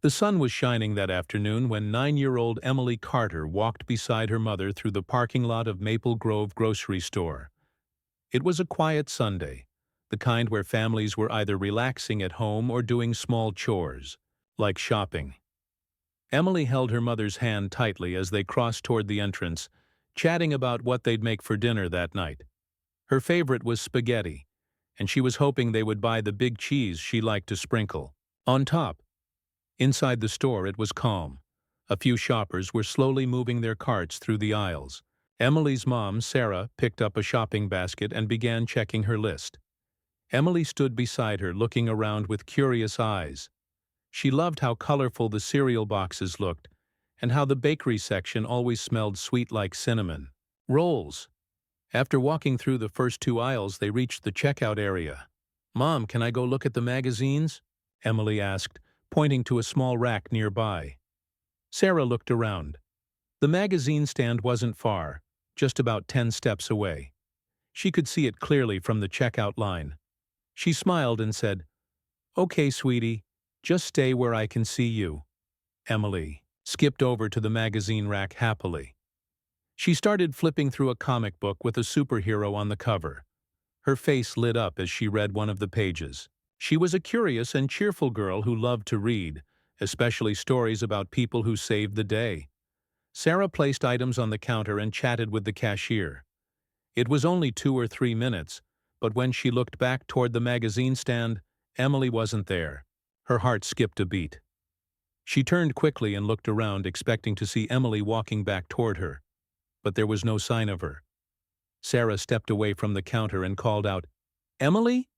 The sun was shining that afternoon when 9-year-old Emily Carter walked beside her mother through the parking lot of Maple Grove grocery store. It was a quiet Sunday, the kind where families were either relaxing at home or doing small chores, like shopping. Emily held her mother's hand tightly as they crossed toward the entrance, chatting about what they'd make for dinner that night. Her favorite was spaghetti, and she was hoping they would buy the big cheese she liked to sprinkle on top. Inside the store it was calm. A few shoppers were slowly moving their carts through the aisles. Emily's mom, Sarah, picked up a shopping basket and began checking her list. Emily stood beside her, looking around with curious eyes. She loved how colorful the cereal boxes looked, and how the bakery section always smelled sweet like cinnamon rolls. After walking through the first two aisles, they reached the checkout area. "Mom, can I go look at the magazines?" Emily asked, pointing to a small rack nearby. Sarah looked around. The magazine stand wasn't far, just about 10 steps away. She could see it clearly from the checkout line. She smiled and said, "Okay, sweetie, just stay where I can see you." Emily skipped over to the magazine rack happily. She started flipping through a comic book with a superhero on the cover. Her face lit up as she read one of the pages. She was a curious and cheerful girl who loved to read, especially stories about people who saved the day. Sarah placed items on the counter and chatted with the cashier. It was only 2 or 3 minutes, but when she looked back toward the magazine stand, Emily wasn't there. Her heart skipped a beat. She turned quickly and looked around, expecting to see Emily walking back toward her, but there was no sign of her. Sarah stepped away from the counter and called out, "Emily?"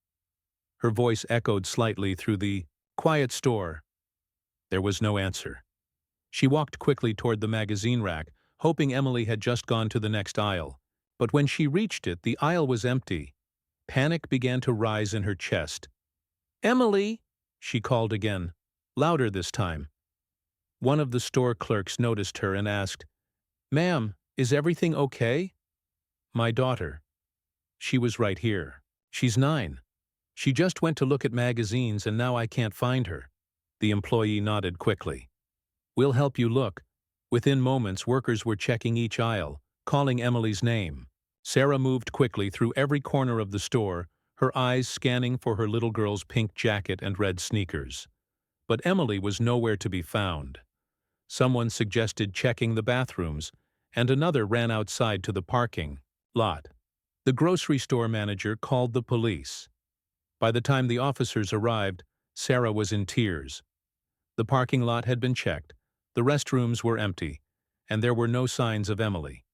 Her voice echoed slightly through the quiet store. There was no answer. She walked quickly toward the magazine rack, hoping Emily had just gone to the next aisle. But when she reached it, the aisle was empty. Panic began to rise in her chest. "Emily!" she called again, louder this time. One of the store clerks noticed her and asked, "Ma'am, is everything okay?" "My daughter. She was right here. She's 9. She just went to look at magazines and now I can't find her." The employee nodded quickly. "We'll help you look." Within moments, workers were checking each aisle, calling Emily's name. Sarah moved quickly through every corner of the store, her eyes scanning for her little girl's pink jacket and red sneakers. But Emily was nowhere to be found. Someone suggested checking the bathrooms, and another ran outside to the parking lot. The grocery store manager called the police. By the time the officers arrived, Sarah was in tears. The parking lot had been checked, the restrooms were empty, and there were no signs of Emily.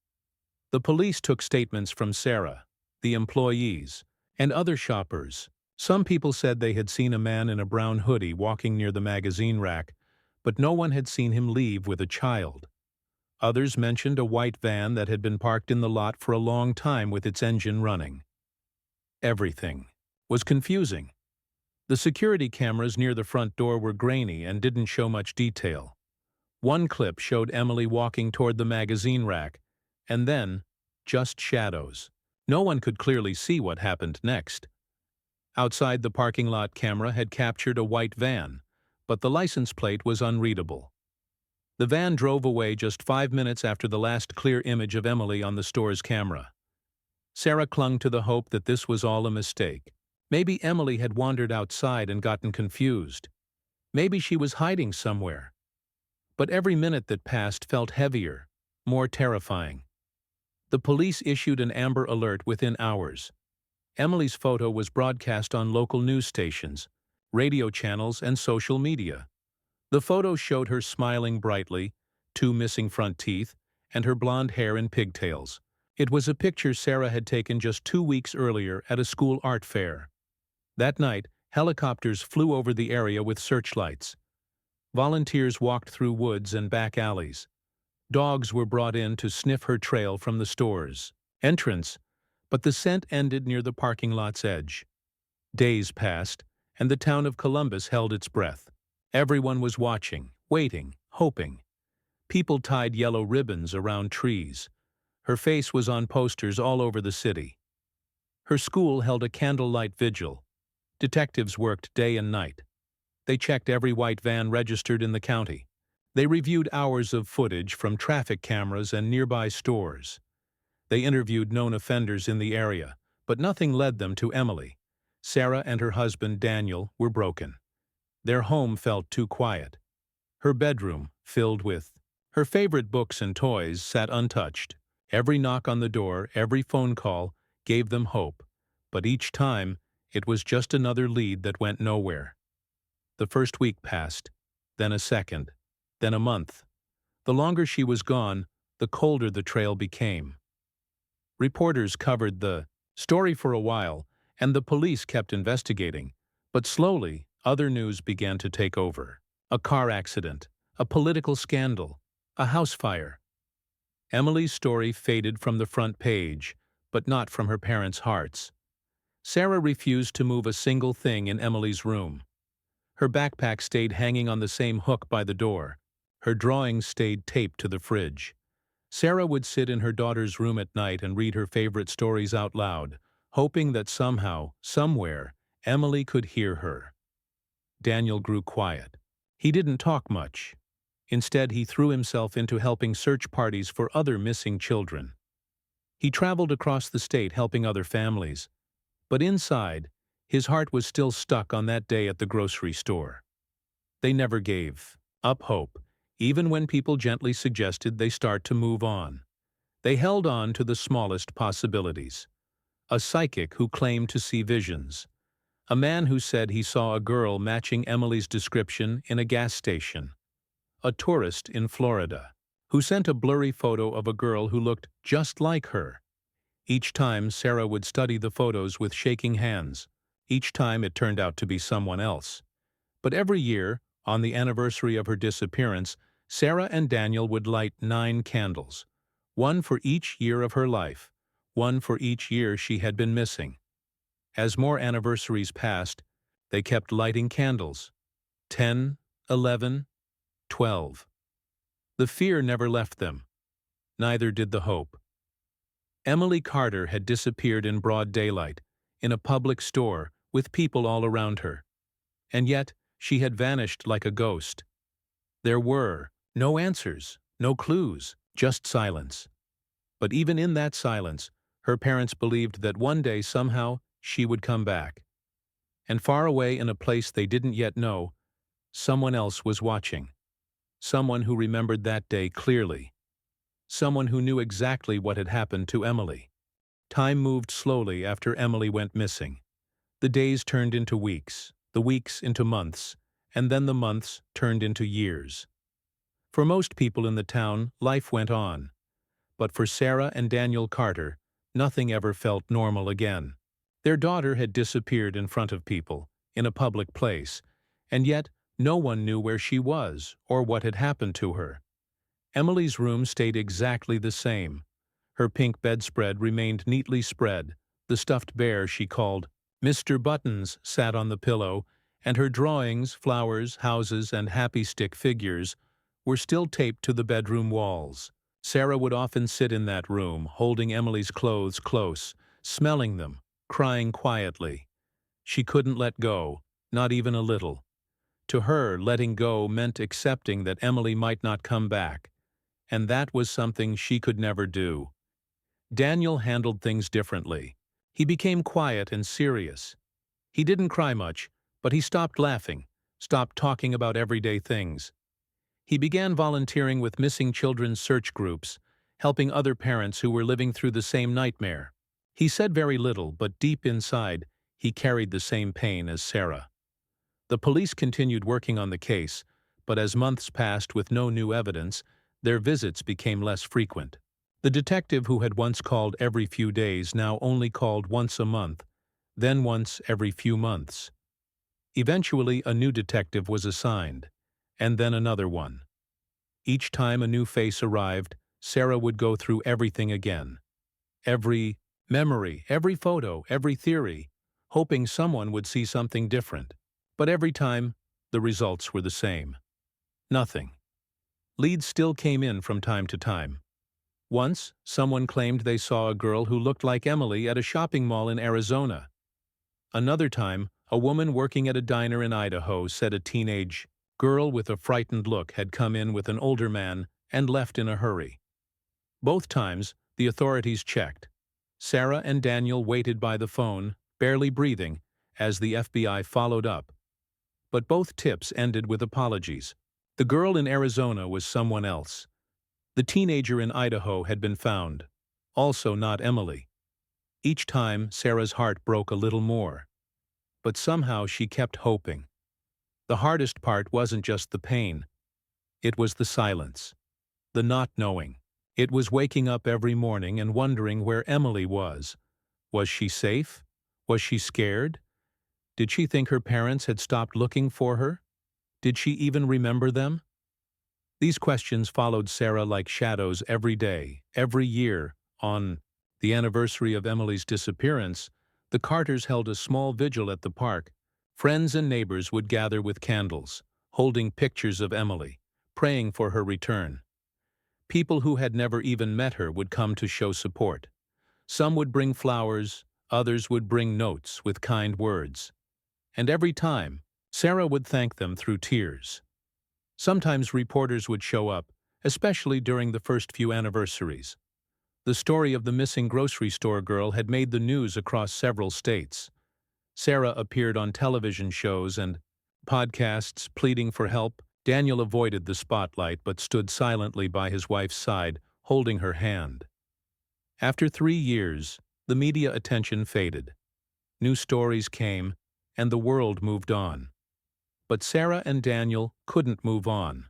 The police took statements from Sarah, the employees, and other shoppers. Some people said they had seen a man in a brown hoodie walking near the magazine rack, but no one had seen him leave with a child. Others mentioned a white van that had been parked in the lot for a long time with its engine running. Everything was confusing. The security cameras near the front door were grainy and didn't show much detail. One clip showed Emily walking toward the magazine rack, and then just shadows. No one could clearly see what happened next. Outside, the parking lot camera had captured a white van, but the license plate was unreadable. The van drove away just 5 minutes after the last clear image of Emily on the store's camera. Sarah clung to the hope that this was all a mistake. Maybe Emily had wandered outside and gotten confused. Maybe she was hiding somewhere. But every minute that passed felt heavier, more terrifying. The police issued an Amber Alert within hours. Emily's photo was broadcast on local news stations, radio channels, and social media. The photo showed her smiling brightly, 2 missing front teeth, and her blonde hair in pigtails. It was a picture Sarah had taken just 2 weeks earlier at a school art fair. That night, helicopters flew over the area with searchlights. Volunteers walked through woods and back alleys. Dogs were brought in to sniff her trail from the store's entrance, but the scent ended near the parking lot's edge. Days passed, and the town of Columbus held its breath. Everyone was watching, waiting, hoping. People tied yellow ribbons around trees. Her face was on posters all over the city. Her school held a candlelight vigil. Detectives worked day and night. They checked every white van registered in the county. They reviewed hours of footage from traffic cameras and nearby stores. They interviewed known offenders in the area, but nothing led them to Emily. Sarah and her husband, Daniel, were broken. Their home felt too quiet. Her bedroom, filled with her favorite books and toys, sat untouched. Every knock on the door, every phone call, gave them hope, but each time, it was just another lead that went nowhere. The first week passed, then a second, then a month. The longer she was gone, the colder the trail became. Reporters covered the story for a while, and the police kept investigating, but slowly, other news began to take over. A car accident, a political scandal, a house fire. Emily's story faded from the front page, but not from her parents' hearts. Sarah refused to move a single thing in Emily's room. Her backpack stayed hanging on the same hook by the door. Her drawings stayed taped to the fridge. Sarah would sit in her daughter's room at night and read her favorite stories out loud, hoping that somehow, somewhere, Emily could hear her. Daniel grew quiet. He didn't talk much. Instead, he threw himself into helping search parties for other missing children. He traveled across the state helping other families, but inside, his heart was still stuck on that day at the grocery store. They never gave up hope, even when people gently suggested they start to move on. They held on to the smallest possibilities. A psychic who claimed to see visions. A man who said he saw a girl matching Emily's description in a gas station. A tourist in Florida who sent a blurry photo of a girl who looked just like her. Each time, Sarah would study the photos with shaking hands. Each time it turned out to be someone else. But every year, on the anniversary of her disappearance, Sarah and Daniel would light 9 candles, one for each year of her life, one for each year she had been missing. As more anniversaries passed, they kept lighting candles. 10, 11, 12. The fear never left them. Neither did the hope. Emily Carter had disappeared in broad daylight, in a public store, with people all around her. And yet, she had vanished like a ghost. There were no answers, no clues, just silence. But even in that silence, her parents believed that one day somehow she would come back. And far away in a place they didn't yet know, someone else was watching. Someone who remembered that day clearly. Someone who knew exactly what had happened to Emily. Time moved slowly after Emily went missing. The days turned into weeks, the weeks into months, and then the months turned into years. For most people in the town, life went on. But for Sarah and Daniel Carter, nothing ever felt normal again. Their daughter had disappeared in front of people, in a public place, and yet no one knew where she was or what had happened to her. Emily's room stayed exactly the same. Her pink bedspread remained neatly spread. The stuffed bear she called Mr. Buttons sat on the pillow, and her drawings, flowers, houses, and happy stick figures were still taped to the bedroom walls. Sarah would often sit in that room, holding Emily's clothes close, smelling them, crying quietly. She couldn't let go, not even a little. To her, letting go meant accepting that Emily might not come back, and that was something she could never do. Daniel handled things differently. He became quiet and serious. He didn't cry much, but he stopped laughing, stopped talking about everyday things. He began volunteering with missing children's search groups, helping other parents who were living through the same nightmare. He said very little, but deep inside, he carried the same pain as Sarah. The police continued working on the case, but as months passed with no new evidence, their visits became less frequent. The detective who had once called every few days now only called once a month, then once every few months. Eventually, a new detective was assigned, and then another one. Each time a new face arrived, Sarah would go through everything again. Every memory, every photo, every theory, hoping someone would see something different. But every time, the results were the same. Nothing. Leads still came in from time to time. Once, someone claimed they saw a girl who looked like Emily at a shopping mall in Arizona. Another time, A woman working at a diner in Idaho said a teenage girl with a frightened look had come in with an older man and left in a hurry. Both times, the authorities checked. Sarah and Daniel waited by the phone, barely breathing, as the FBI followed up. But both tips ended with apologies. The girl in Arizona was someone else. The teenager in Idaho had been found. Also not Emily. Each time, Sarah's heart broke a little more. But somehow she kept hoping. The hardest part wasn't just the pain. It was the silence. The not knowing. It was waking up every morning and wondering where Emily was. Was she safe? Was she scared? Did she think her parents had stopped looking for her? Did she even remember them? These questions followed Sarah like shadows every day, every year. On the anniversary of Emily's disappearance, the Carters held a small vigil at the park. Friends and neighbors would gather with candles, holding pictures of Emily, praying for her return. People who had never even met her would come to show support. Some would bring flowers, others would bring notes with kind words. And every time, Sarah would thank them through tears. Sometimes reporters would show up, especially during the first few anniversaries. The story of the missing grocery store girl had made the news across several states. Sarah appeared on television shows and podcasts pleading for help. Daniel avoided the spotlight but stood silently by his wife's side, holding her hand. After 3 years, the media attention faded. New stories came, and the world moved on. But Sarah and Daniel couldn't move on.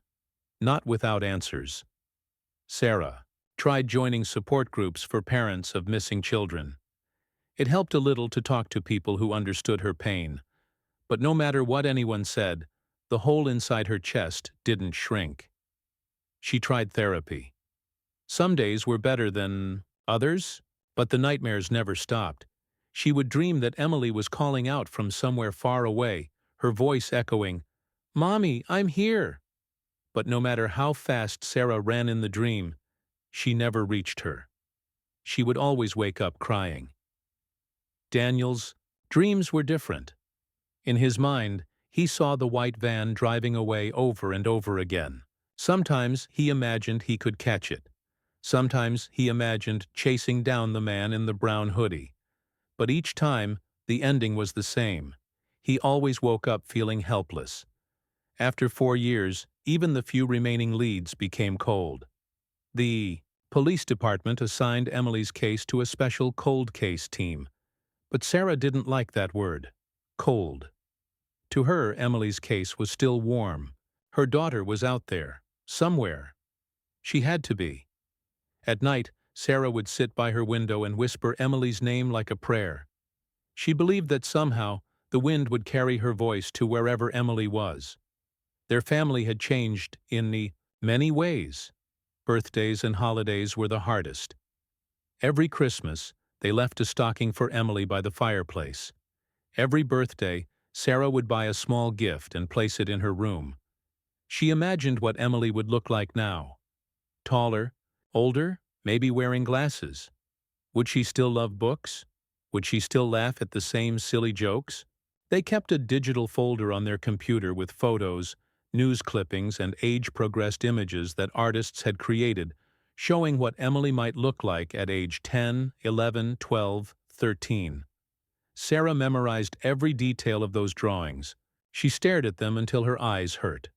Not without answers. Sarah tried joining support groups for parents of missing children. It helped a little to talk to people who understood her pain. But no matter what anyone said, the hole inside her chest didn't shrink. She tried therapy. Some days were better than others, but the nightmares never stopped. She would dream that Emily was calling out from somewhere far away, her voice echoing, "Mommy, I'm here!" But no matter how fast Sarah ran in the dream, she never reached her. She would always wake up crying. Daniel's dreams were different. In his mind, he saw the white van driving away over and over again. Sometimes he imagined he could catch it. Sometimes he imagined chasing down the man in the brown hoodie. But each time, the ending was the same. He always woke up feeling helpless. After 4 years, even the few remaining leads became cold. The police department assigned Emily's case to a special cold case team. But Sarah didn't like that word, cold. To her, Emily's case was still warm. Her daughter was out there, somewhere. She had to be. At night, Sarah would sit by her window and whisper Emily's name like a prayer. She believed that somehow the wind would carry her voice to wherever Emily was. Their family had changed in many ways. Birthdays and holidays were the hardest. Every Christmas, they left a stocking for Emily by the fireplace. Every birthday, Sarah would buy a small gift and place it in her room. She imagined what Emily would look like now. Taller, older, maybe wearing glasses. Would she still love books? Would she still laugh at the same silly jokes? They kept a digital folder on their computer with photos, news clippings, and age-progressed images that artists had created, showing what Emily might look like at age 10, 11, 12, 13. Sarah memorized every detail of those drawings. She stared at them until her eyes hurt.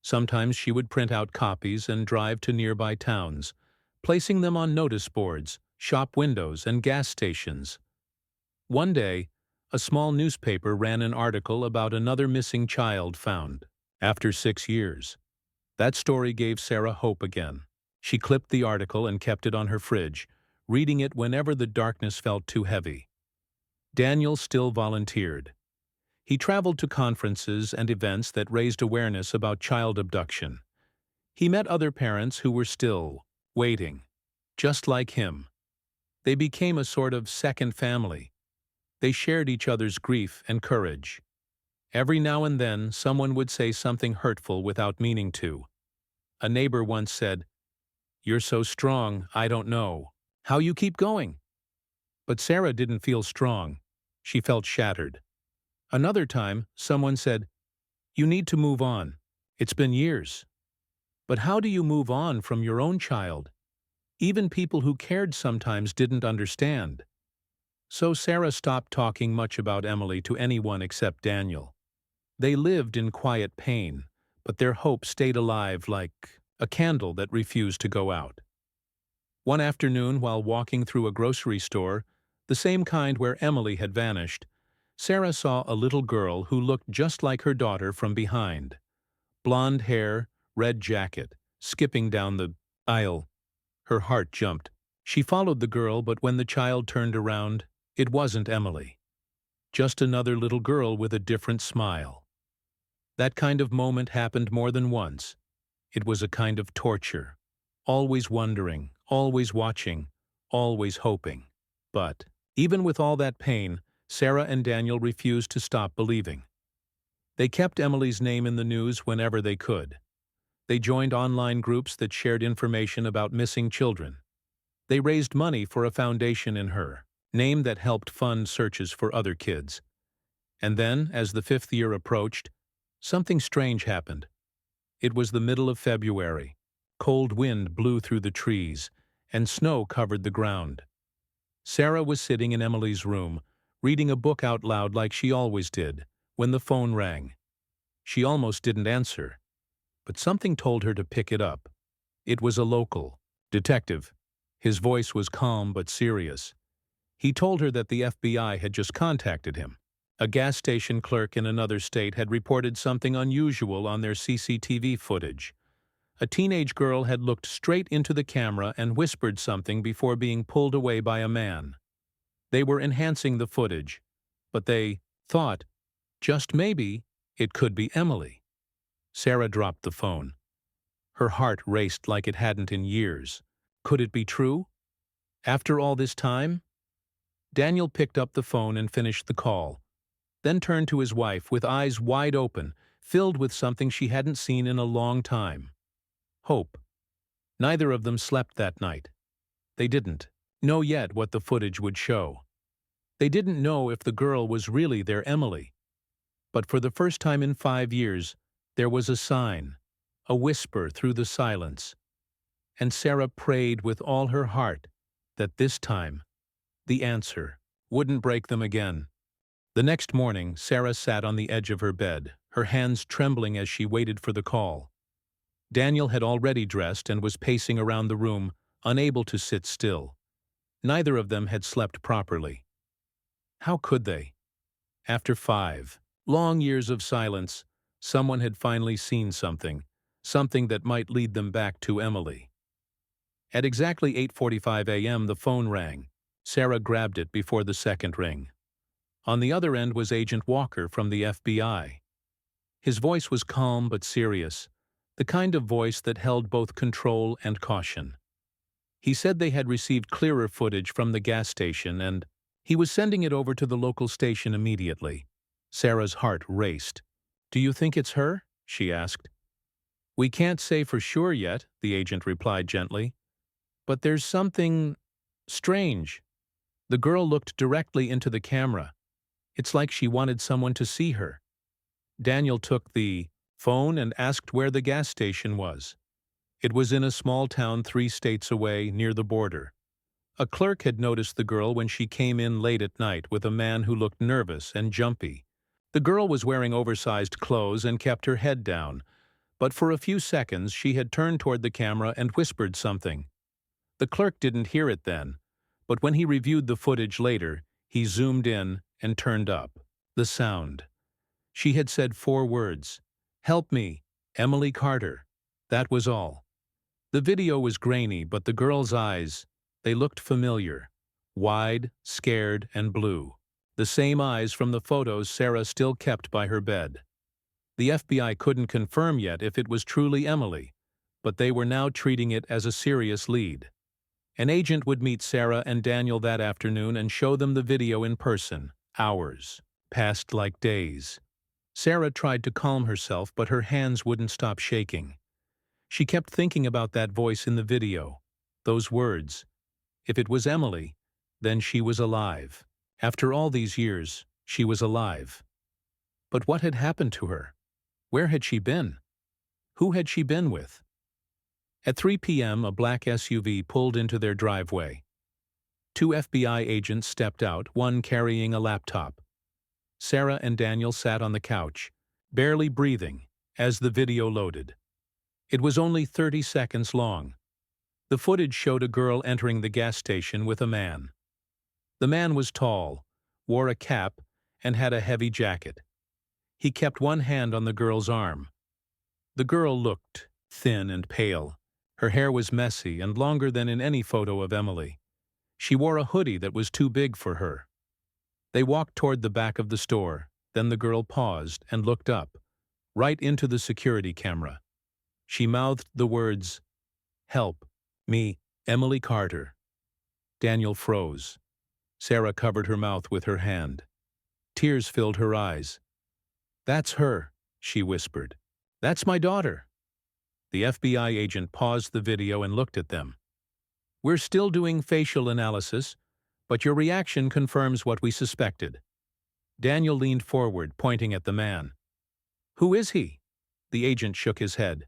Sometimes she would print out copies and drive to nearby towns, placing them on notice boards, shop windows, and gas stations. One day, a small newspaper ran an article about another missing child found after 6 years. That story gave Sarah hope again. She clipped the article and kept it on her fridge, reading it whenever the darkness felt too heavy. Daniel still volunteered. He traveled to conferences and events that raised awareness about child abduction. He met other parents who were still waiting, just like him. They became a sort of second family. They shared each other's grief and courage. Every now and then, someone would say something hurtful without meaning to. A neighbor once said, "You're so strong, I don't know how you keep going." But Sarah didn't feel strong. She felt shattered. Another time, someone said, "You need to move on. It's been years." But how do you move on from your own child? Even people who cared sometimes didn't understand. So Sarah stopped talking much about Emily to anyone except Daniel. They lived in quiet pain, but their hope stayed alive like a candle that refused to go out. One afternoon, while walking through a grocery store, the same kind where Emily had vanished, Sarah saw a little girl who looked just like her daughter from behind. Blonde hair, red jacket, skipping down the aisle. Her heart jumped. She followed the girl, but when the child turned around, it wasn't Emily. Just another little girl with a different smile. That kind of moment happened more than once. It was a kind of torture. Always wondering, always watching, always hoping. But, even with all that pain, Sarah and Daniel refused to stop believing. They kept Emily's name in the news whenever they could. They joined online groups that shared information about missing children. They raised money for a foundation in her name that helped fund searches for other kids. And then, as the 5th year approached, something strange happened. It was the middle of February. Cold wind blew through the trees, and snow covered the ground. Sarah was sitting in Emily's room, reading a book out loud like she always did, when the phone rang. She almost didn't answer, but something told her to pick it up. It was a local detective. His voice was calm but serious. He told her that the FBI had just contacted him. A gas station clerk in another state had reported something unusual on their CCTV footage. A teenage girl had looked straight into the camera and whispered something before being pulled away by a man. They were enhancing the footage, but they thought, just maybe, it could be Emily. Sarah dropped the phone. Her heart raced like it hadn't in years. Could it be true? After all this time? Daniel picked up the phone and finished the call, then turned to his wife with eyes wide open, filled with something she hadn't seen in a long time. Hope. Neither of them slept that night. They didn't know yet what the footage would show. They didn't know if the girl was really their Emily. But for the first time in 5 years, there was a sign, a whisper through the silence. And Sarah prayed with all her heart that this time, the answer wouldn't break them again. The next morning, Sarah sat on the edge of her bed, her hands trembling as she waited for the call. Daniel had already dressed and was pacing around the room, unable to sit still. Neither of them had slept properly. How could they? After 5 long years of silence, someone had finally seen something that might lead them back to Emily. At exactly 8:45 a.m. the phone rang. Sarah grabbed it before the second ring. On the other end was Agent Walker from the FBI. His voice was calm but serious, the kind of voice that held both control and caution. He said they had received clearer footage from the gas station and he was sending it over to the local station immediately. Sarah's heart raced. "Do you think it's her?" she asked. "We can't say for sure yet," the agent replied gently. "But there's something strange." The girl looked directly into the camera. It's like she wanted someone to see her. Daniel took the phone and asked where the gas station was. It was in a small town 3 states away, near the border. A clerk had noticed the girl when she came in late at night with a man who looked nervous and jumpy. The girl was wearing oversized clothes and kept her head down, but for a few seconds she had turned toward the camera and whispered something. The clerk didn't hear it then, but when he reviewed the footage later, he zoomed in and turned up the sound. She had said 4 words. "Help me, Emily Carter." That was all. The video was grainy, but the girl's eyes, they looked familiar. Wide, scared, and blue. The same eyes from the photos Sarah still kept by her bed. The FBI couldn't confirm yet if it was truly Emily, but they were now treating it as a serious lead. An agent would meet Sarah and Daniel that afternoon and show them the video in person. Hours passed like days. Sarah tried to calm herself, but her hands wouldn't stop shaking. She kept thinking about that voice in the video, those words. If it was Emily, then she was alive. After all these years, she was alive. But what had happened to her? Where had she been? Who had she been with? At 3 p.m., a black SUV pulled into their driveway. Two FBI agents stepped out, one carrying a laptop. Sarah and Daniel sat on the couch, barely breathing, as the video loaded. It was only 30 seconds long. The footage showed a girl entering the gas station with a man. The man was tall, wore a cap, and had a heavy jacket. He kept one hand on the girl's arm. The girl looked thin and pale. Her hair was messy and longer than in any photo of Emily. She wore a hoodie that was too big for her. They walked toward the back of the store. Then the girl paused and looked up, right into the security camera. She mouthed the words, "Help, me, Emily Carter." Daniel froze. Sarah covered her mouth with her hand. Tears filled her eyes. "That's her," she whispered. "That's my daughter." The FBI agent paused the video and looked at them. "We're still doing facial analysis, but your reaction confirms what we suspected." Daniel leaned forward, pointing at the man. "Who is he?" The agent shook his head.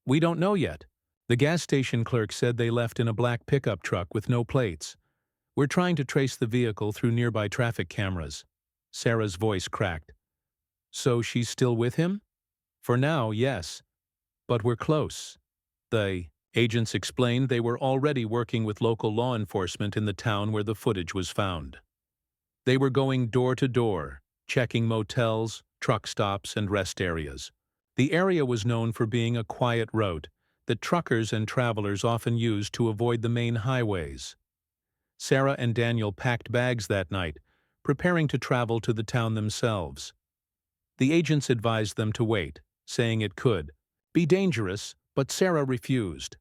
"We don't know yet. The gas station clerk said they left in a black pickup truck with no plates. We're trying to trace the vehicle through nearby traffic cameras." Sarah's voice cracked. "So she's still with him?" "For now, yes. But we're close." The agents explained they were already working with local law enforcement in the town where the footage was found. They were going door to door, checking motels, truck stops, and rest areas. The area was known for being a quiet route that truckers and travelers often used to avoid the main highways. Sarah and Daniel packed bags that night, preparing to travel to the town themselves. The agents advised them to wait, saying it could be dangerous, but Sarah refused.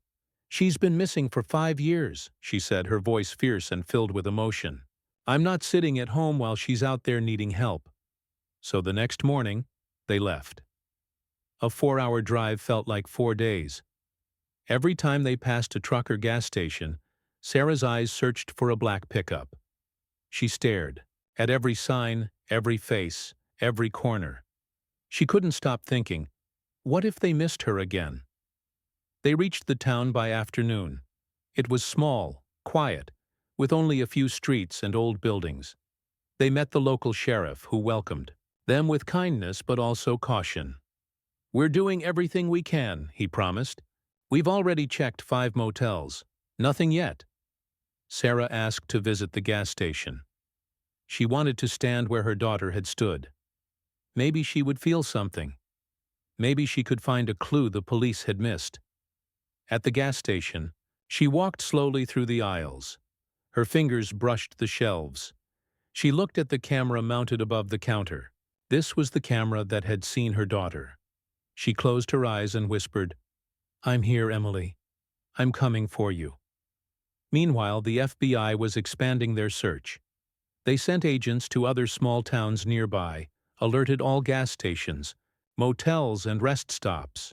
"She's been missing for 5 years, she said, her voice fierce and filled with emotion. "I'm not sitting at home while she's out there needing help." So the next morning, they left. A 4-hour drive felt like 4 days. Every time they passed a truck or gas station, Sarah's eyes searched for a black pickup. She stared at every sign, every face, every corner. She couldn't stop thinking, what if they missed her again? They reached the town by afternoon. It was small, quiet, with only a few streets and old buildings. They met the local sheriff, who welcomed them with kindness but also caution. "We're doing everything we can," he promised. "We've already checked 5 motels. Nothing yet." Sarah asked to visit the gas station. She wanted to stand where her daughter had stood. Maybe she would feel something. Maybe she could find a clue the police had missed. At the gas station, she walked slowly through the aisles. Her fingers brushed the shelves. She looked at the camera mounted above the counter. This was the camera that had seen her daughter. She closed her eyes and whispered, "I'm here, Emily. I'm coming for you." Meanwhile, the FBI was expanding their search. They sent agents to other small towns nearby, alerted all gas stations, motels, and rest stops.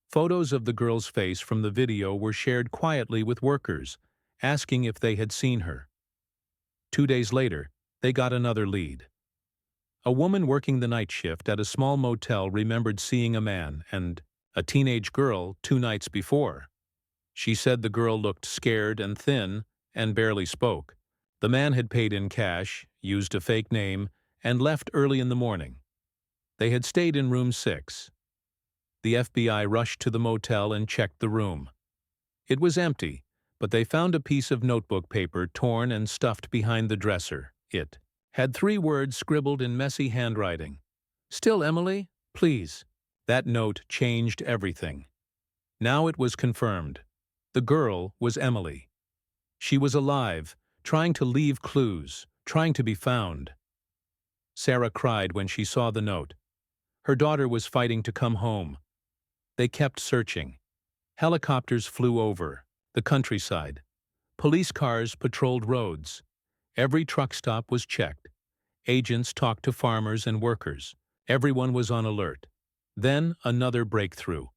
Photos of the girl's face from the video were shared quietly with workers, asking if they had seen her. 2 days later, they got another lead. A woman working the night shift at a small motel remembered seeing a man and a teenage girl 2 nights before. She said the girl looked scared and thin and barely spoke. The man had paid in cash, used a fake name, and left early in the morning. They had stayed in room 6. The FBI rushed to the motel and checked the room. It was empty, but they found a piece of notebook paper torn and stuffed behind the dresser. It had 3 words scribbled in messy handwriting. "Still Emily? Please." That note changed everything. Now it was confirmed. The girl was Emily. She was alive, trying to leave clues, trying to be found. Sarah cried when she saw the note. Her daughter was fighting to come home. They kept searching. Helicopters flew over the countryside. Police cars patrolled roads. Every truck stop was checked. Agents talked to farmers and workers. Everyone was on alert. Then another breakthrough.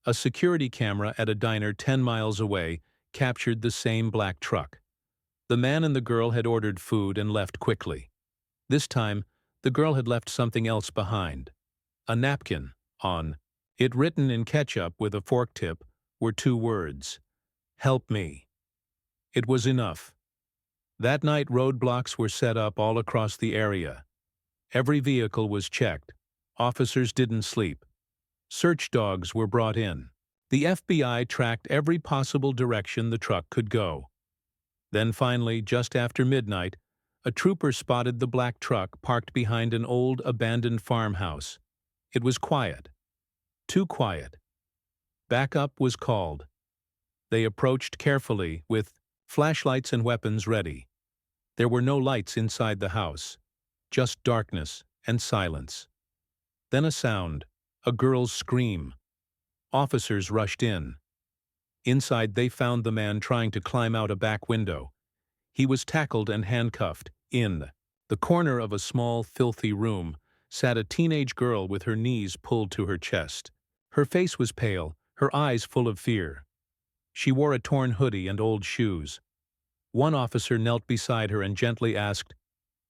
A security camera at a diner 10 miles away captured the same black truck. The man and the girl had ordered food and left quickly. This time, The girl had left something else behind. A napkin. On it, written in ketchup with a fork tip, were two words: "Help me." It was enough. That night, roadblocks were set up all across the area. Every vehicle was checked. Officers didn't sleep. Search dogs were brought in. The FBI tracked every possible direction the truck could go. Then finally, just after midnight, a trooper spotted the black truck parked behind an old, abandoned farmhouse. It was quiet. Too quiet. Backup was called. They approached carefully, with flashlights and weapons ready. There were no lights inside the house, just darkness and silence. Then a sound, a girl's scream. Officers rushed in. Inside, they found the man trying to climb out a back window. He was tackled and handcuffed. In the corner of a small, filthy room sat a teenage girl with her knees pulled to her chest. Her face was pale, her eyes full of fear. She wore a torn hoodie and old shoes. One officer knelt beside her and gently asked,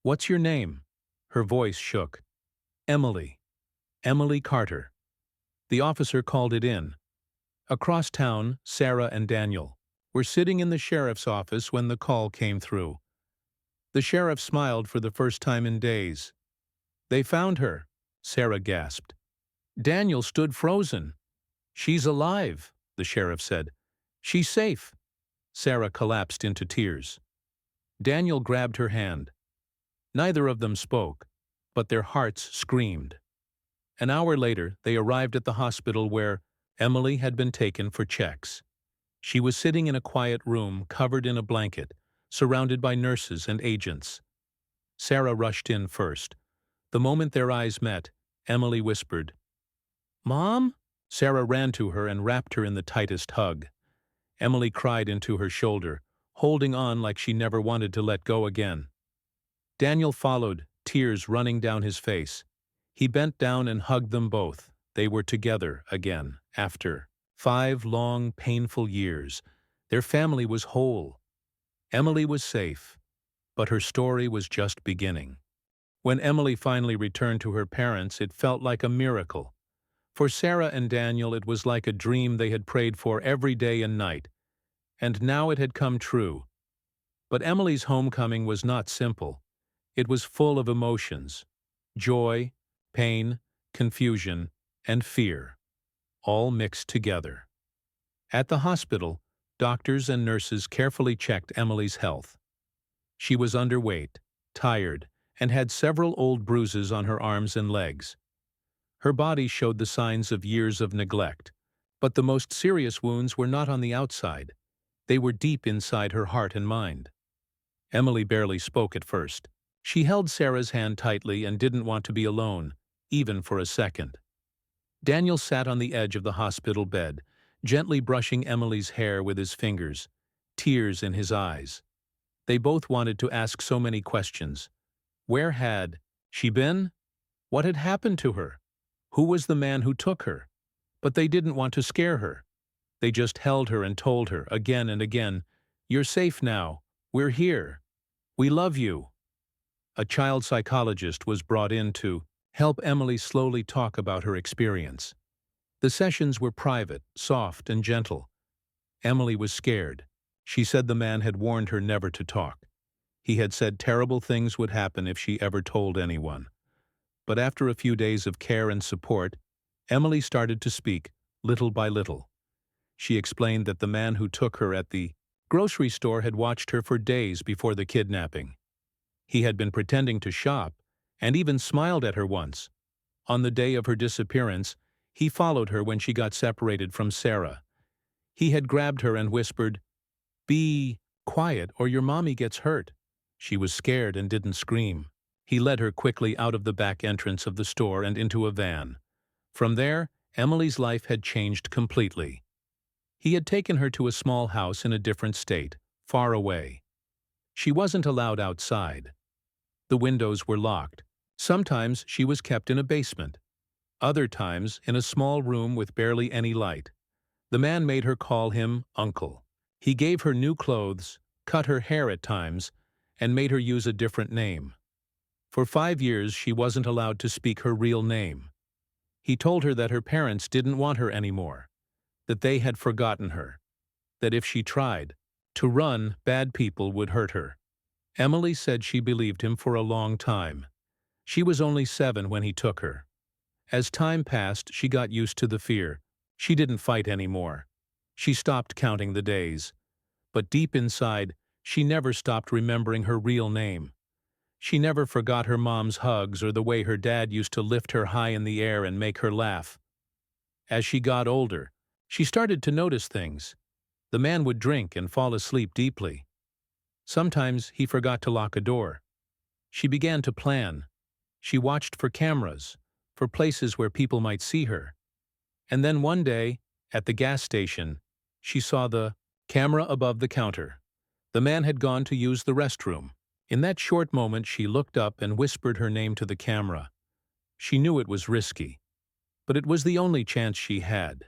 "What's your name?" Her voice shook. "Emily. Emily Carter." The officer called it in. Across town, Sarah and Daniel were sitting in the sheriff's office when the call came through. The sheriff smiled for the first time in days. "They found her," Sarah gasped. Daniel stood frozen. "She's alive," the sheriff said. "She's safe." Sarah collapsed into tears. Daniel grabbed her hand. Neither of them spoke, but their hearts screamed. An hour later, they arrived at the hospital where Emily had been taken for checks. She was sitting in a quiet room, covered in a blanket, surrounded by nurses and agents. Sarah rushed in first. The moment their eyes met, Emily whispered, "Mom?" Sarah ran to her and wrapped her in the tightest hug. Emily cried into her shoulder, holding on like she never wanted to let go again. Daniel followed, tears running down his face. He bent down and hugged them both. They were together again, after 5 long, painful years. Their family was whole. Emily was safe, but her story was just beginning. When Emily finally returned to her parents, it felt like a miracle. For Sarah and Daniel, it was like a dream they had prayed for every day and night. And now it had come true. But Emily's homecoming was not simple. It was full of emotions: joy, pain, confusion, and fear, all mixed together. At the hospital, doctors and nurses carefully checked Emily's health. She was underweight, tired, and had several old bruises on her arms and legs. Her body showed the signs of years of neglect, but the most serious wounds were not on the outside. They were deep inside her heart and mind. Emily barely spoke at first. She held Sarah's hand tightly and didn't want to be alone, even for a second. Daniel sat on the edge of the hospital bed, gently brushing Emily's hair with his fingers, tears in his eyes. They both wanted to ask so many questions. Where had she been? What had happened to her? Who was the man who took her? But they didn't want to scare her. They just held her and told her again and again, "You're safe now. We're here. We love you." A child psychologist was brought in to help Emily slowly talk about her experience. The sessions were private, soft, and gentle. Emily was scared. She said the man had warned her never to talk. He had said terrible things would happen if she ever told anyone. But after a few days of care and support, Emily started to speak, little by little. She explained that the man who took her at the grocery store had watched her for days before the kidnapping. He had been pretending to shop, and even smiled at her once. On the day of her disappearance, he followed her when she got separated from Sarah. He had grabbed her and whispered, "Be quiet or your mommy gets hurt." She was scared and didn't scream. He led her quickly out of the back entrance of the store and into a van. From there, Emily's life had changed completely. He had taken her to a small house in a different state, far away. She wasn't allowed outside. The windows were locked. Sometimes she was kept in a basement. Other times in a small room with barely any light. The man made her call him Uncle. He gave her new clothes, cut her hair at times, and made her use a different name. For 5 years she wasn't allowed to speak her real name. He told her that her parents didn't want her anymore, that they had forgotten her, that if she tried to run, bad people would hurt her. Emily said she believed him for a long time. She was only 7 when he took her. As time passed, she got used to the fear. She didn't fight anymore. She stopped counting the days. But deep inside, she never stopped remembering her real name. She never forgot her mom's hugs or the way her dad used to lift her high in the air and make her laugh. As she got older, she started to notice things. The man would drink and fall asleep deeply. Sometimes he forgot to lock a door. She began to plan. She watched for cameras, for places where people might see her. And then one day, at the gas station, she saw the camera above the counter. The man had gone to use the restroom. In that short moment, she looked up and whispered her name to the camera. She knew it was risky, but it was the only chance she had.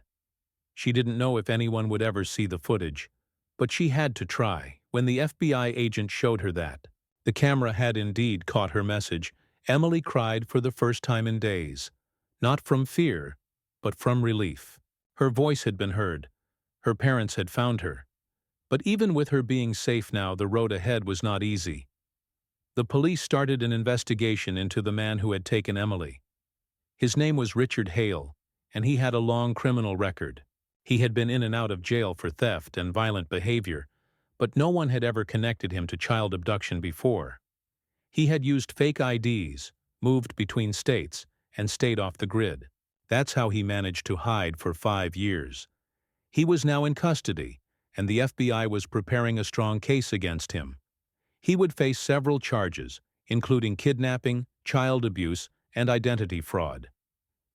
She didn't know if anyone would ever see the footage, but she had to try. When the FBI agent showed her that the camera had indeed caught her message, Emily cried for the first time in days. Not from fear, but from relief. Her voice had been heard. Her parents had found her. But even with her being safe now, the road ahead was not easy. The police started an investigation into the man who had taken Emily. His name was Richard Hale, and he had a long criminal record. He had been in and out of jail for theft and violent behavior, but no one had ever connected him to child abduction before. He had used fake IDs, moved between states, and stayed off the grid. That's how he managed to hide for 5 years. He was now in custody, and the FBI was preparing a strong case against him. He would face several charges, including kidnapping, child abuse, and identity fraud.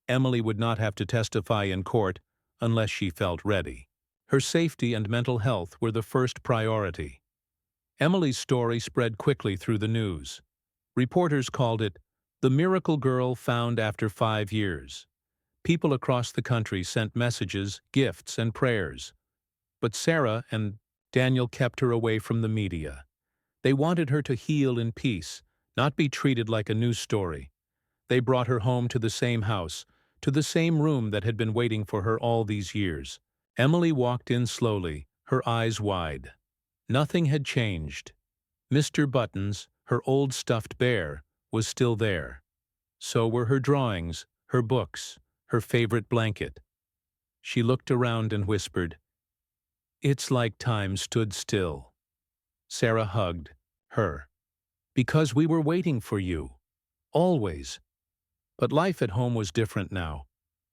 Emily would not have to testify in court unless she felt ready. Her safety and mental health were the first priority. Emily's story spread quickly through the news. Reporters called it the miracle girl found after 5 years. People across the country sent messages, gifts, and prayers. But Sarah and Daniel kept her away from the media. They wanted her to heal in peace, not be treated like a news story. They brought her home to the same house, to the same room that had been waiting for her all these years. Emily walked in slowly, her eyes wide. Nothing had changed. Mr. Buttons, her old stuffed bear, was still there. So were her drawings, her books, her favorite blanket. She looked around and whispered, "It's like time stood still." Sarah hugged her. "Because we were waiting for you. Always." But life at home was different now.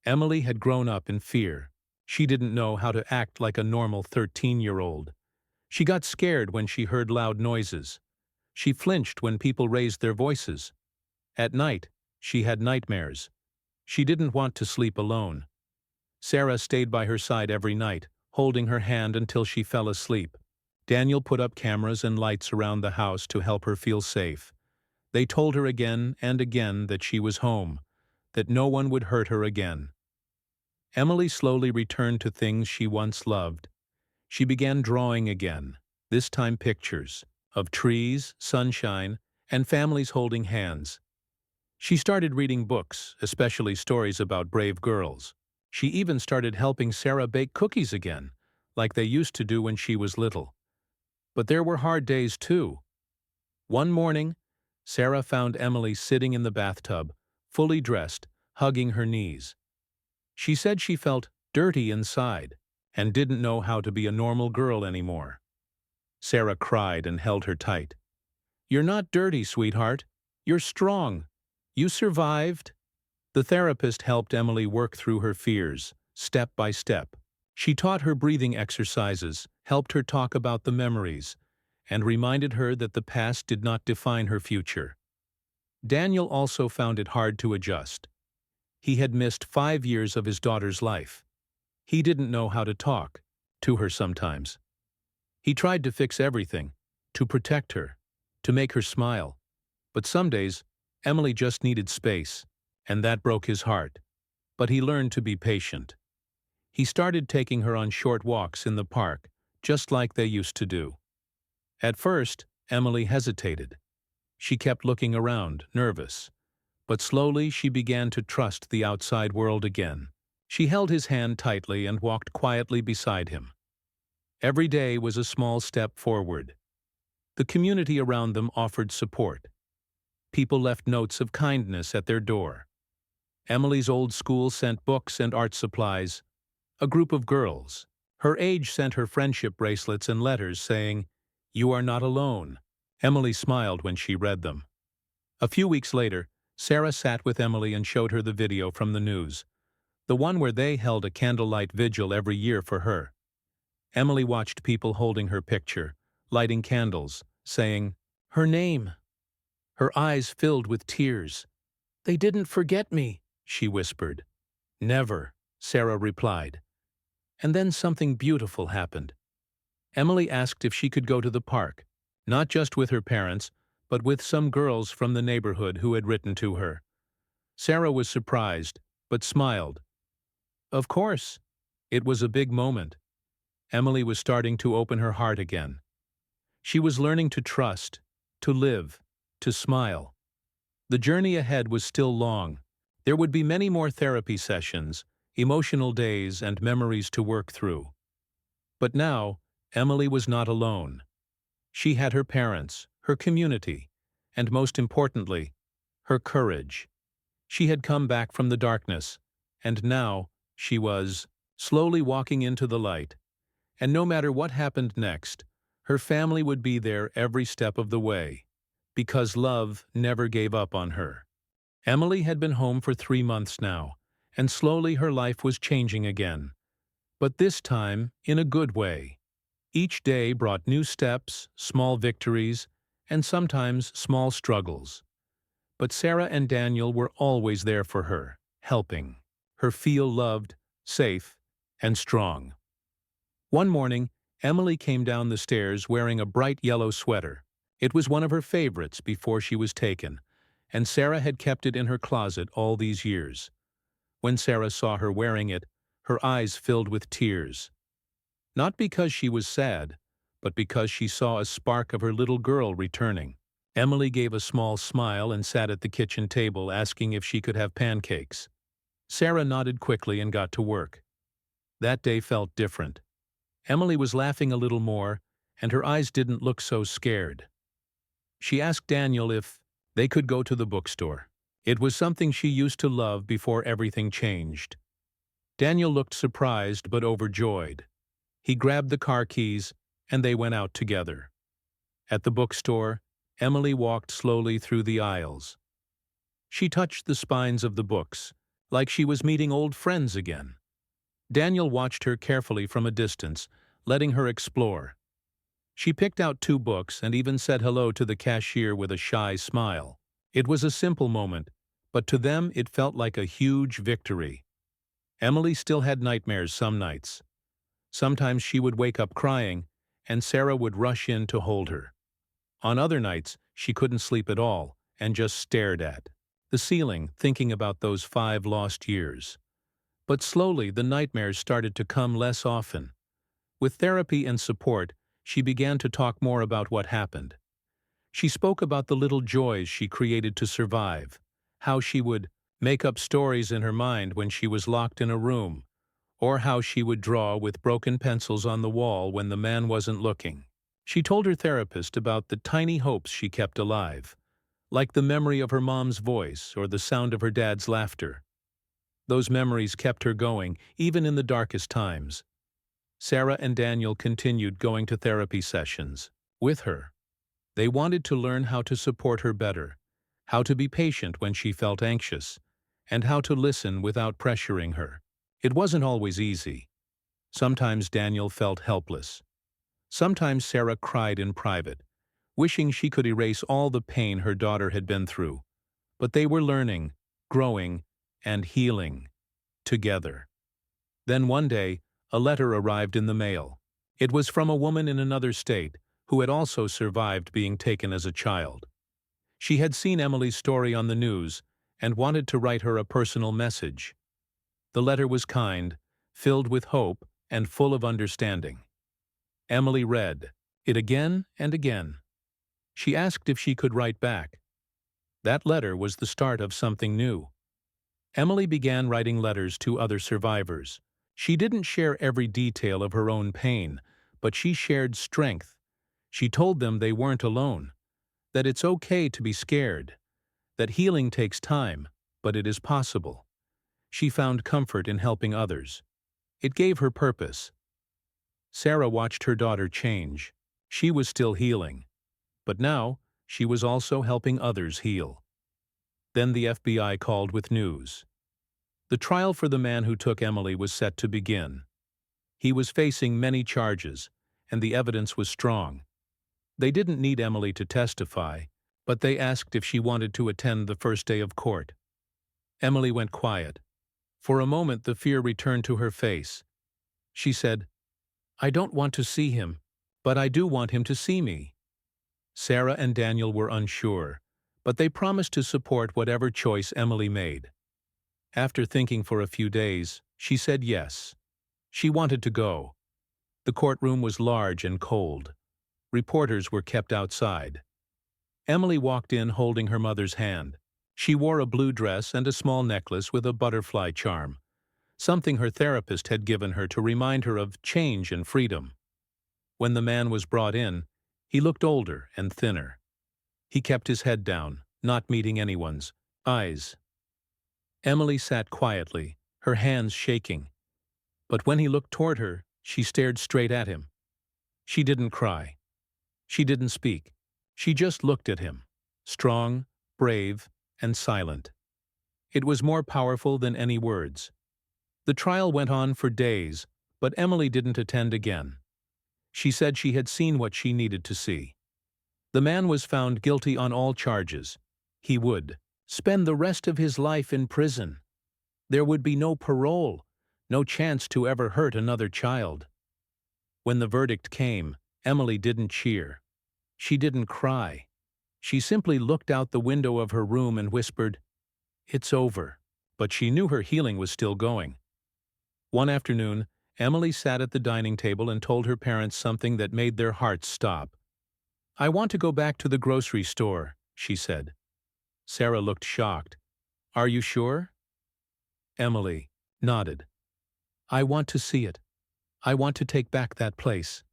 Emily had grown up in fear. She didn't know how to act like a normal 13-year-old. She got scared when she heard loud noises. She flinched when people raised their voices. At night, she had nightmares. She didn't want to sleep alone. Sarah stayed by her side every night, holding her hand until she fell asleep. Daniel put up cameras and lights around the house to help her feel safe. They told her again and again that she was home, that no one would hurt her again. Emily slowly returned to things she once loved. She began drawing again, this time pictures of trees, sunshine, and families holding hands. She started reading books, especially stories about brave girls. She even started helping Sarah bake cookies again, like they used to do when she was little. But there were hard days too. One morning, Sarah found Emily sitting in the bathtub, fully dressed, hugging her knees. She said she felt dirty inside and didn't know how to be a normal girl anymore. Sarah cried and held her tight. "You're not dirty, sweetheart. You're strong. You survived." The therapist helped Emily work through her fears, step by step. She taught her breathing exercises, helped her talk about the memories, and reminded her that the past did not define her future. Daniel also found it hard to adjust. He had missed 5 years of his daughter's life. He didn't know how to talk to her sometimes. He tried to fix everything, to protect her, to make her smile. But some days, Emily just needed space, and that broke his heart. But he learned to be patient. He started taking her on short walks in the park, just like they used to do. At first, Emily hesitated. She kept looking around, nervous. But slowly she began to trust the outside world again. She held his hand tightly and walked quietly beside him. Every day was a small step forward. The community around them offered support. People left notes of kindness at their door. Emily's old school sent books and art supplies. A group of girls, her age, sent her friendship bracelets and letters saying, "You are not alone." Emily smiled when she read them. A few weeks later, Sarah sat with Emily and showed her the video from the news, the one where they held a candlelight vigil every year for her. Emily watched people holding her picture, lighting candles, saying, "Her name." Her eyes filled with tears. "They didn't forget me," she whispered. "Never," Sarah replied. And then something beautiful happened. Emily asked if she could go to the park, not just with her parents, but with some girls from the neighborhood who had written to her. Sarah was surprised, but smiled. Of course. It was a big moment. Emily was starting to open her heart again. She was learning to trust, to live, to smile. The journey ahead was still long. There would be many more therapy sessions, emotional days, and memories to work through. But now, Emily was not alone. She had her parents, her community, and most importantly, her courage. She had come back from the darkness, and now she was slowly walking into the light. And no matter what happened next, her family would be there every step of the way, because love never gave up on her. Emily had been home for 3 months now, and slowly her life was changing again. But this time, in a good way. Each day brought new steps, small victories, and sometimes small struggles. But Sarah and Daniel were always there for her, helping her feel loved, safe, and strong. One morning, Emily came down the stairs wearing a bright yellow sweater. It was one of her favorites before she was taken, and Sarah had kept it in her closet all these years. When Sarah saw her wearing it, her eyes filled with tears. Not because she was sad, but because she saw a spark of her little girl returning. Emily gave a small smile and sat at the kitchen table asking if she could have pancakes. Sarah nodded quickly and got to work. That day felt different. Emily was laughing a little more, and her eyes didn't look so scared. She asked Daniel if they could go to the bookstore. It was something she used to love before everything changed. Daniel looked surprised but overjoyed. He grabbed the car keys, and they went out together. At the bookstore, Emily walked slowly through the aisles. She touched the spines of the books, like she was meeting old friends again. Daniel watched her carefully from a distance, letting her explore. She picked out 2 books and even said hello to the cashier with a shy smile. It was a simple moment, but to them it felt like a huge victory. Emily still had nightmares some nights. Sometimes she would wake up crying, and Sarah would rush in to hold her. On other nights, she couldn't sleep at all and just stared at the ceiling, thinking about those 5 lost years. But slowly the nightmares started to come less often. With therapy and support, she began to talk more about what happened. She spoke about the little joys she created to survive, how she would make up stories in her mind when she was locked in a room, or how she would draw with broken pencils on the wall when the man wasn't looking. She told her therapist about the tiny hopes she kept alive, like the memory of her mom's voice or the sound of her dad's laughter. Those memories kept her going, even in the darkest times. Sarah and Daniel continued going to therapy sessions with her. They wanted to learn how to support her better, how to be patient when she felt anxious, and how to listen without pressuring her. It wasn't always easy. Sometimes Daniel felt helpless. Sometimes Sarah cried in private, wishing she could erase all the pain her daughter had been through. But they were learning, growing, and healing together. Then one day, a letter arrived in the mail. It was from a woman in another state who had also survived being taken as a child. She had seen Emily's story on the news and wanted to write her a personal message. The letter was kind, filled with hope, and full of understanding. Emily read it again and again. She asked if she could write back. That letter was the start of something new. Emily began writing letters to other survivors. She didn't share every detail of her own pain, but she shared strength. She told them they weren't alone, that it's okay to be scared, that healing takes time, but it is possible. She found comfort in helping others. It gave her purpose. Sarah watched her daughter change. She was still healing, but now she was also helping others heal. Then the FBI called with news. The trial for the man who took Emily was set to begin. He was facing many charges, and the evidence was strong. They didn't need Emily to testify, but they asked if she wanted to attend the first day of court. Emily went quiet. For a moment the fear returned to her face. She said, "I don't want to see him, but I do want him to see me." Sarah and Daniel were unsure, but they promised to support whatever choice Emily made. After thinking for a few days, she said yes. She wanted to go. The courtroom was large and cold. Reporters were kept outside. Emily walked in holding her mother's hand. She wore a blue dress and a small necklace with a butterfly charm, something her therapist had given her to remind her of change and freedom. When the man was brought in, he looked older and thinner. He kept his head down, not meeting anyone's eyes. Emily sat quietly, her hands shaking. But when he looked toward her, she stared straight at him. She didn't cry. She didn't speak. She just looked at him, strong, brave, and silent. It was more powerful than any words. The trial went on for days, but Emily didn't attend again. She said she had seen what she needed to see. The man was found guilty on all charges. He would spend the rest of his life in prison. There would be no parole, no chance to ever hurt another child. When the verdict came, Emily didn't cheer. She didn't cry. She simply looked out the window of her room and whispered, "It's over." But she knew her healing was still going. One afternoon, Emily sat at the dining table and told her parents something that made their hearts stop. "I want to go back to the grocery store," she said. Sarah looked shocked. "Are you sure?" Emily nodded. "I want to see it. I want to take back that place."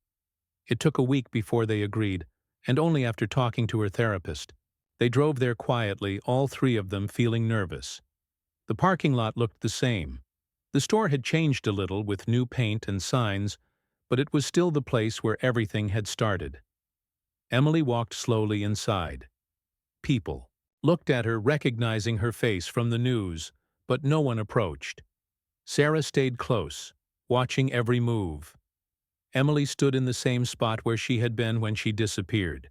It took a week before they agreed, and only after talking to her therapist. They drove there quietly, all three of them feeling nervous. The parking lot looked the same. The store had changed a little with new paint and signs, but it was still the place where everything had started. Emily walked slowly inside. People looked at her, recognizing her face from the news, but no one approached. Sarah stayed close, watching every move. Emily stood in the same spot where she had been when she disappeared.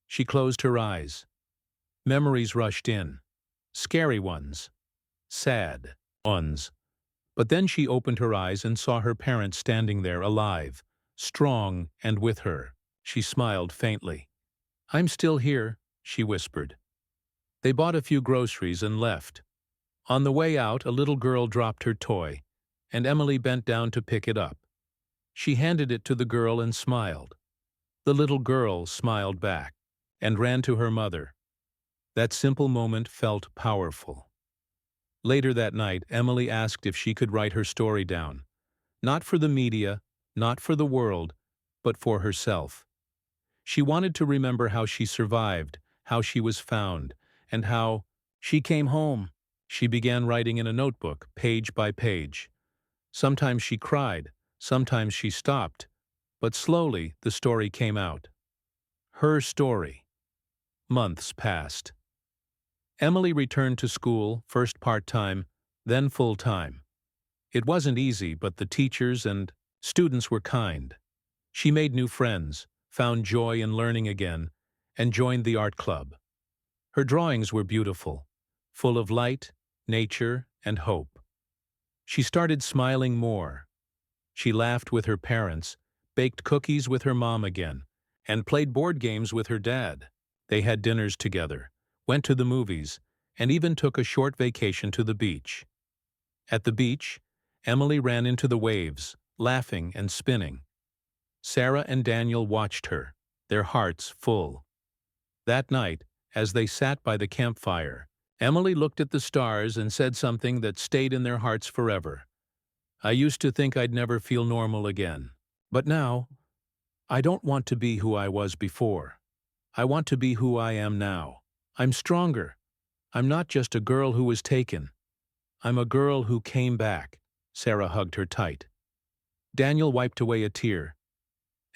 She closed her eyes. Memories rushed in. Scary ones. Sad ones. But then she opened her eyes and saw her parents standing there alive, strong and with her. She smiled faintly. "I'm still here," she whispered. They bought a few groceries and left. On the way out, a little girl dropped her toy, and Emily bent down to pick it up. She handed it to the girl and smiled. The little girl smiled back and ran to her mother. That simple moment felt powerful. Later that night, Emily asked if she could write her story down. Not for the media, not for the world, but for herself. She wanted to remember how she survived, how she was found, and how she came home. She began writing in a notebook, page by page. Sometimes she cried, sometimes she stopped, but slowly the story came out. Her story. Months passed. Emily returned to school, first part-time, then full-time. It wasn't easy, but the teachers and students were kind. She made new friends, found joy in learning again, and joined the art club. Her drawings were beautiful, full of light, nature, and hope. She started smiling more. She laughed with her parents, baked cookies with her mom again, and played board games with her dad. They had dinners together, went to the movies, and even took a short vacation to the beach. At the beach, Emily ran into the waves, laughing and spinning. Sarah and Daniel watched her, their hearts full. That night, as they sat by the campfire, Emily looked at the stars and said something that stayed in their hearts forever. I used to think I'd never feel normal again. But now, I don't want to be who I was before. I want to be who I am now. I'm stronger. I'm not just a girl who was taken. I'm a girl who came back. Sarah hugged her tight. Daniel wiped away a tear.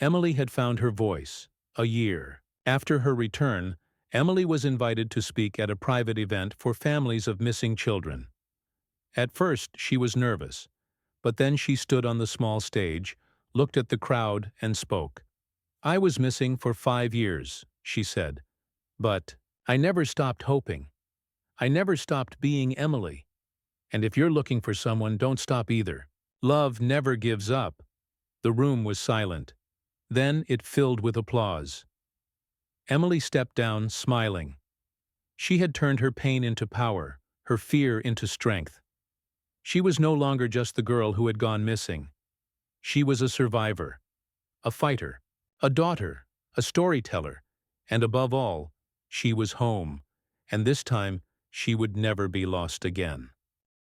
Emily had found her voice. A year. After her return, Emily was invited to speak at a private event for families of missing children. At first, she was nervous, but then she stood on the small stage, looked at the crowd, and spoke. I was missing for 5 years, she said, but I never stopped hoping. I never stopped being Emily. And if you're looking for someone, don't stop either. Love never gives up. The room was silent. Then it filled with applause. Emily stepped down, smiling. She had turned her pain into power, her fear into strength. She was no longer just the girl who had gone missing. She was a survivor, a fighter, a daughter, a storyteller, and above all, she was home, and this time she would never be lost again.